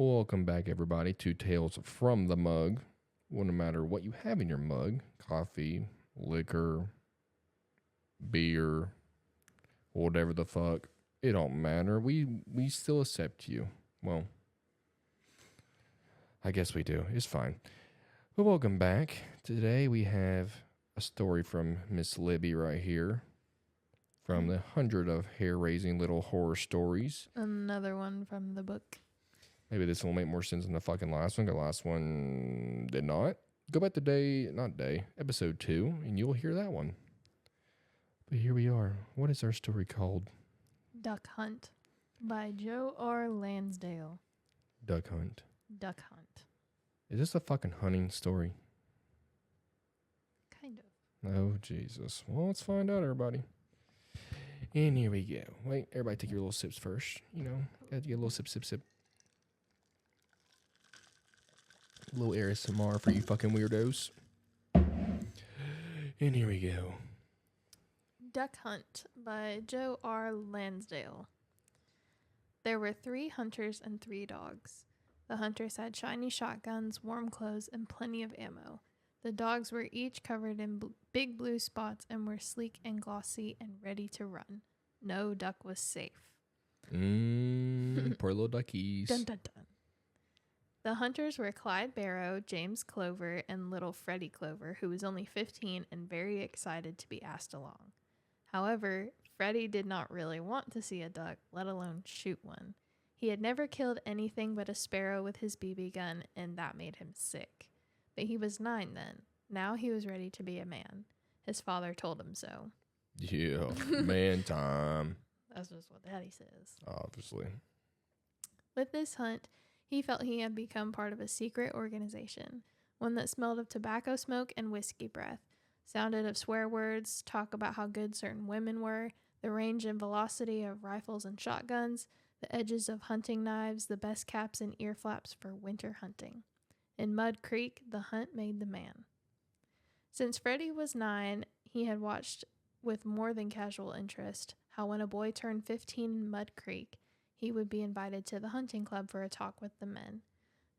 Welcome back, everybody, to Tales from the Mug. Well, no matter what you have in your mug, coffee, liquor, beer, whatever the fuck, it don't matter. We still accept you. Well, I guess we do. It's fine. But welcome back. Today we have a story from Miss Libby right here. From the 100 of hair-raising little horror stories. Another one from the book. Maybe this one will make more sense than the fucking last one. The last one did not. Go back to episode 2, and you'll hear that one. But here we are. What is our story called? Duck Hunt by Joe R. Landsdale. Duck Hunt. Duck Hunt. Is this a fucking hunting story? Kind of. Oh, Jesus. Well, let's find out, everybody. And here we go. Wait, everybody take your little sips first. You know, gotta get a little sip. A little ASMR for you fucking weirdos. And here we go. Duck Hunt by Joe R. Lansdale. There were 3 hunters and 3 dogs. The hunters had shiny shotguns, warm clothes, and plenty of ammo. The dogs were each covered in big blue spots and were sleek and glossy and ready to run. No duck was safe. Poor little duckies. Dun, dun, dun. The hunters were Clyde Barrow, James Clover, and little Freddie Clover, who was only 15 and very excited to be asked along. However, Freddie did not really want to see a duck, let alone shoot one. He had never killed anything but a sparrow with his BB gun, and that made him sick. But he was 9 then. Now he was ready to be a man. His father told him so. Yeah, man time. That's just what Daddy says. Obviously. With this hunt, he felt he had become part of a secret organization, one that smelled of tobacco smoke and whiskey breath, sounded of swear words, talk about how good certain women were, the range and velocity of rifles and shotguns, the edges of hunting knives, the best caps and ear flaps for winter hunting. In Mud Creek, the hunt made the man. Since Freddie was 9, he had watched with more than casual interest how when a boy turned 15 in Mud Creek, he would be invited to the hunting club for a talk with the men.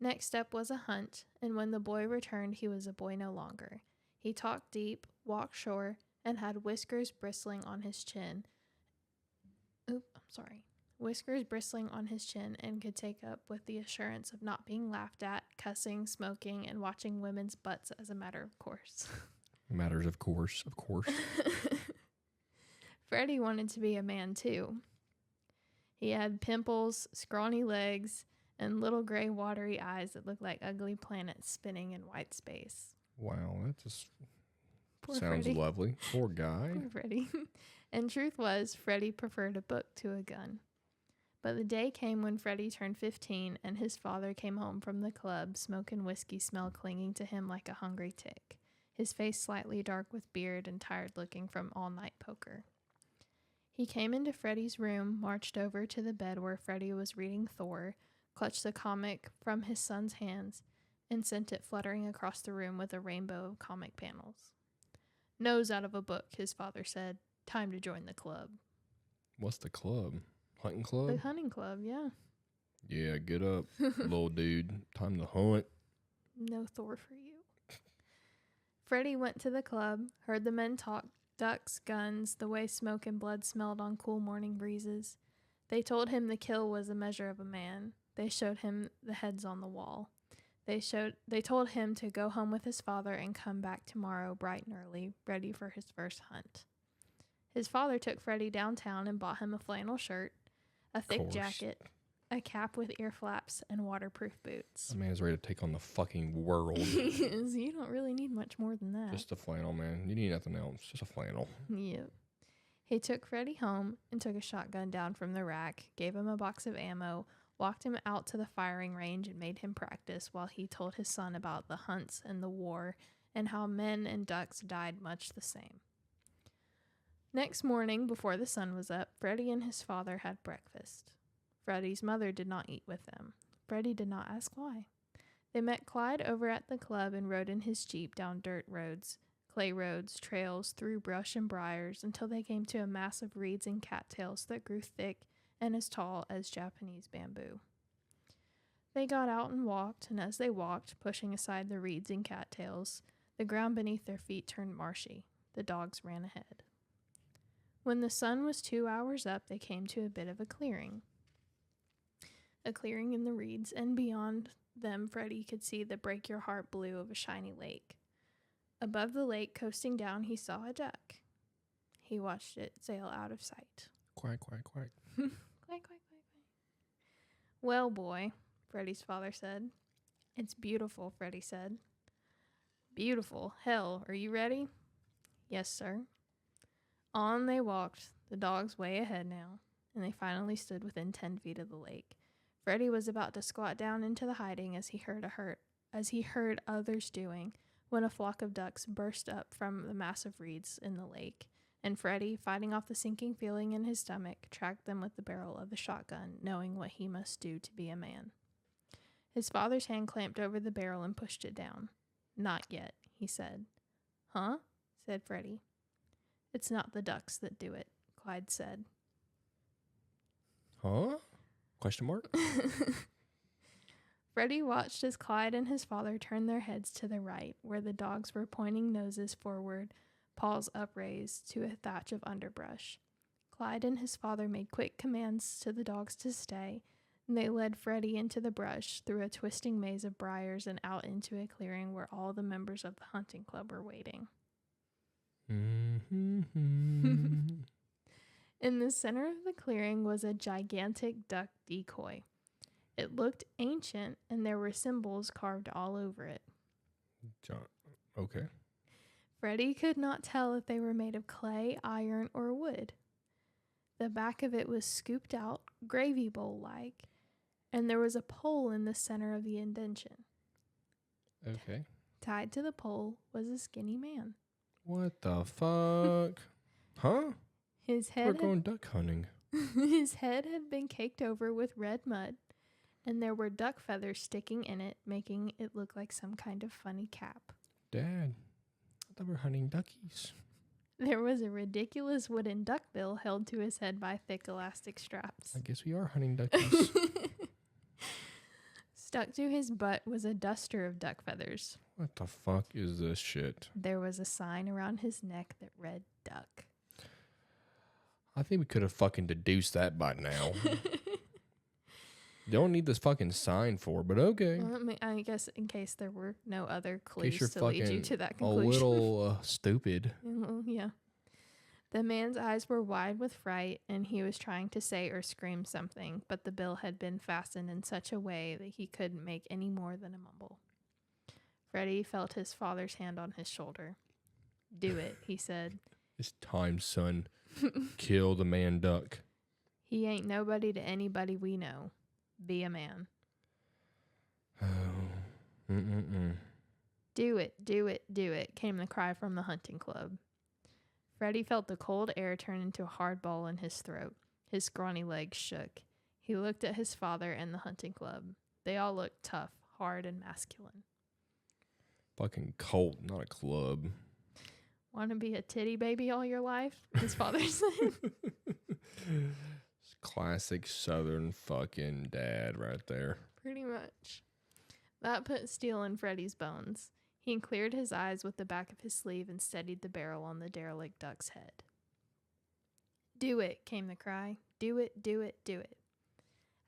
Next step was a hunt, and when the boy returned, he was a boy no longer. He talked deep, walked shore, and had whiskers bristling on his chin. Whiskers bristling on his chin, and could take up with the assurance of not being laughed at, cussing, smoking, and watching women's butts as a matter of course. Matters of course, of course. Freddie wanted to be a man too. He had pimples, scrawny legs, and little gray watery eyes that looked like ugly planets spinning in white space. Wow, that just Poor sounds Freddie. lovely. Poor guy. Poor Freddie. And truth was, Freddie preferred a book to a gun. But the day came when Freddie turned 15 and his father came home from the club, smoke and whiskey smell clinging to him like a hungry tick, his face slightly dark with beard and tired looking from all-night poker. He came into Freddie's room, marched over to the bed where Freddie was reading Thor, clutched the comic from his son's hands, and sent it fluttering across the room with a rainbow of comic panels. "Nose out of a book," his father said. "Time to join the club." What's the club? Hunting club? The hunting club, yeah. Yeah, get up, little dude. Time to hunt. No Thor for you. Freddie went to the club, heard the men talk ducks, guns, the way smoke and blood smelled on cool morning breezes. They told him the kill was a measure of a man. They showed him the heads on the wall. They told him to go home with his father and come back tomorrow bright and early, ready for his first hunt. His father took Freddie downtown and bought him a flannel shirt, a thick jacket, a cap with ear flaps, and waterproof boots. That man's ready to take on the fucking world. You don't really need much more than that. Just a flannel, man. You need nothing else. Just a flannel. Yep. He took Freddie home and took a shotgun down from the rack, gave him a box of ammo, walked him out to the firing range and made him practice while he told his son about the hunts and the war and how men and ducks died much the same. Next morning, before the sun was up, Freddie and his father had breakfast. Freddie's mother did not eat with them. Freddie did not ask why. They met Clyde over at the club and rode in his Jeep down dirt roads, clay roads, trails, through brush and briars until they came to a mass of reeds and cattails that grew thick and as tall as Japanese bamboo. They got out and walked, and as they walked, pushing aside the reeds and cattails, the ground beneath their feet turned marshy. The dogs ran ahead. When the sun was 2 hours up, they came to a bit of a clearing. A clearing in the reeds, and beyond them Freddie could see the break-your-heart blue of a shiny lake. Above the lake, coasting down, he saw a duck. He watched it sail out of sight. Quack, quack, quack. Quack, quack, quack, quack. Well, boy, Freddie's father said. It's beautiful, Freddie said. Beautiful. Hell, are you ready? Yes, sir. On they walked, the dogs way ahead now, and they finally stood within 10 feet of the lake. Freddie was about to squat down into the hiding as he heard others doing, when a flock of ducks burst up from the massive reeds in the lake, and Freddie, fighting off the sinking feeling in his stomach, tracked them with the barrel of the shotgun, knowing what he must do to be a man. His father's hand clamped over the barrel and pushed it down. Not yet, he said. Huh? Said Freddie. It's not the ducks that do it, Clyde said. Huh? Question mark? Freddie watched as Clyde and his father turned their heads to the right, where the dogs were pointing noses forward, paws upraised to a thatch of underbrush. Clyde and his father made quick commands to the dogs to stay, and they led Freddie into the brush, through a twisting maze of briars and out into a clearing where all the members of the hunting club were waiting. Mm-hmm. In the center of the clearing was a gigantic duck decoy. It looked ancient, and there were symbols carved all over it. Okay. Freddie could not tell if they were made of clay, iron, or wood. The back of it was scooped out, gravy bowl-like, and there was a pole in the center of the indention. Okay. Tied to the pole was a skinny man. What the fuck? Huh? His We're head going duck hunting. His head had been caked over with red mud, and there were duck feathers sticking in it, making it look like some kind of funny cap. Dad, I thought we were hunting duckies. There was a ridiculous wooden duck bill held to his head by thick elastic straps. I guess we are hunting duckies. Stuck to his butt was a duster of duck feathers. What the fuck is this shit? There was a sign around his neck that read duck. I think we could have fucking deduced that by now. Don't need this fucking sign for, but okay. I guess in case there were no other In clues case you're to lead you to that conclusion. a little stupid. Yeah. The man's eyes were wide with fright, and he was trying to say or scream something, but the bill had been fastened in such a way that he couldn't make any more than a mumble. Freddie felt his father's hand on his shoulder. Do it, he said. It's time, son. Kill the man duck. He ain't nobody to anybody we know. Be a man. Oh. Do it, do it, do it, came the cry from the hunting club. Freddie felt the cold air turn into a hard ball in his throat. His scrawny legs shook. He looked at his father and the hunting club. They all looked tough, hard, and masculine. Fucking cult, not a club. Want to be a titty baby all your life? His father said. Classic Southern fucking dad right there. Pretty much. That put steel in Freddie's bones. He cleared his eyes with the back of his sleeve and steadied the barrel on the derelict duck's head. Do it, came the cry. Do it, do it, do it.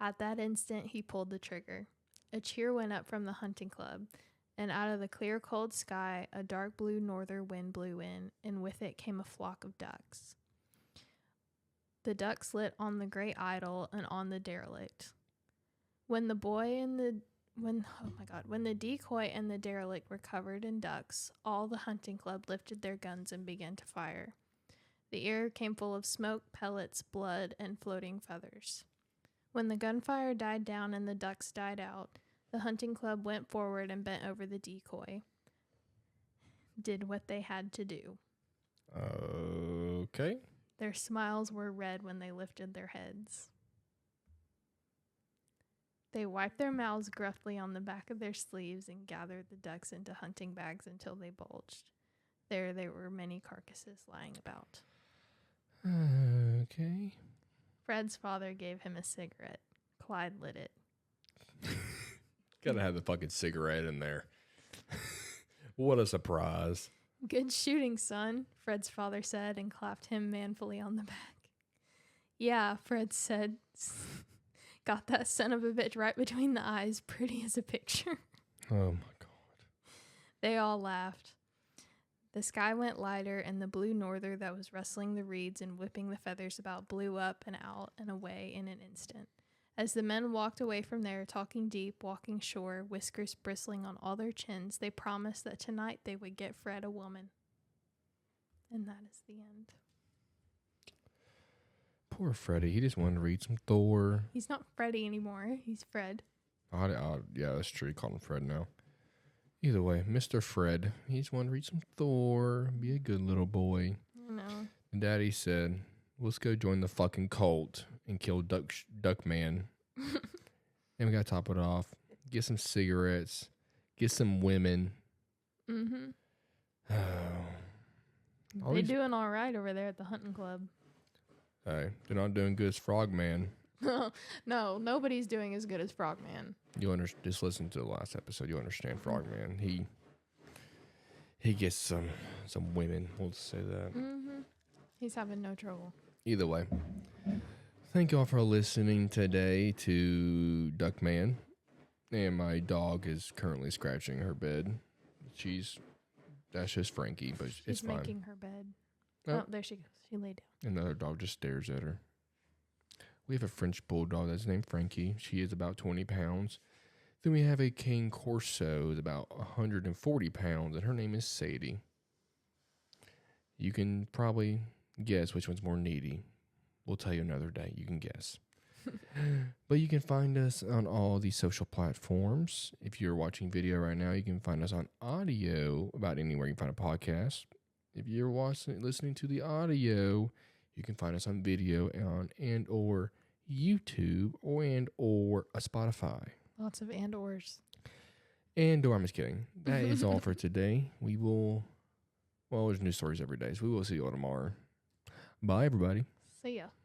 At that instant, he pulled the trigger. A cheer went up from the hunting club, and out of the clear, cold sky, a dark blue norther wind blew in, and with it came a flock of ducks. The ducks lit on the great idol and on the derelict. When the decoy and the derelict were covered in ducks, all the hunting club lifted their guns and began to fire. The air came full of smoke, pellets, blood, and floating feathers. When the gunfire died down and the ducks died out, the hunting club went forward and bent over the decoy. Did what they had to do. Okay. Their smiles were red when they lifted their heads. They wiped their mouths gruffly on the back of their sleeves and gathered the ducks into hunting bags until they bulged. There were many carcasses lying about. Okay. Fred's father gave him a cigarette. Clyde lit it. Gotta have the fucking cigarette in there. What a surprise. Good shooting, son, Fred's father said and clapped him manfully on the back. Yeah, Fred said. Got that son of a bitch right between the eyes, pretty as a picture. Oh my God. They all laughed. The sky went lighter, and the blue norther that was rustling the reeds and whipping the feathers about blew up and out and away in an instant. As the men walked away from there, talking deep, walking shore, whiskers bristling on all their chins, they promised that tonight they would get Fred a woman. And that is the end. Poor Freddie. He just wanted to read some Thor. He's not Freddy anymore. He's Fred. Yeah, that's true. Call him Fred now. Either way, Mr. Fred. He just wanted to read some Thor. Be a good little boy. No. And Daddy said, let's go join the fucking cult and kill Duckman. And we got to top it off. Get some cigarettes. Get some women. Mm-hmm. Oh. They're doing all right over there at the hunting club. Hey, they're not doing good as Frogman. No, nobody's doing as good as Frogman. Just listen to the last episode. You'll understand Frogman. He gets some women. We'll just say that. Mm-hmm. He's having no trouble. Either way, thank y'all for listening today to Duckman. And my dog is currently scratching her bed. That's just Frankie, but it's fine. She's making her bed. Oh. Oh, there she goes. She laid down. Another dog just stares at her. We have a French bulldog that's named Frankie. She is about 20 pounds. Then we have a Cane Corso that's about 140 pounds, and her name is Sadie. You can probably guess which one's more needy. We'll tell you another day. You can guess. But you can find us on all the social platforms. If you're watching video right now, you can find us on audio about anywhere you can find a podcast. If you're listening to the audio, you can find us on video or YouTube or a Spotify. Lots of and/ors. I'm just kidding. That is all for today. There's new stories every day, so we will see you all tomorrow. Bye, everybody. See ya.